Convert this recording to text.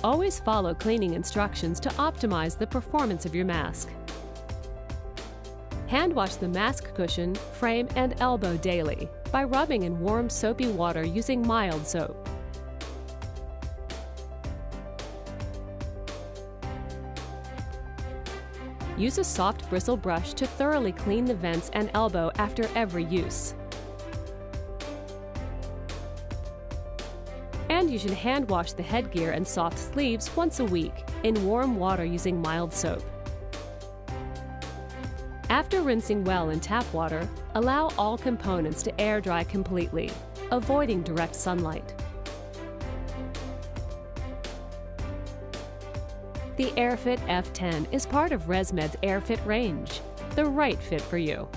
Always follow cleaning instructions to optimize the performance of your mask. Hand wash the mask cushion, frame, and elbow daily by rubbing in warm soapy water using mild soap. Use a soft bristle brush to thoroughly clean the vents and elbow after every use. And you should hand wash the headgear and soft sleeves once a week in warm water using mild soap. After rinsing well in tap water, allow all components to air dry completely, avoiding direct sunlight. The AirFit F10 is part of ResMed's AirFit range, the right fit for you.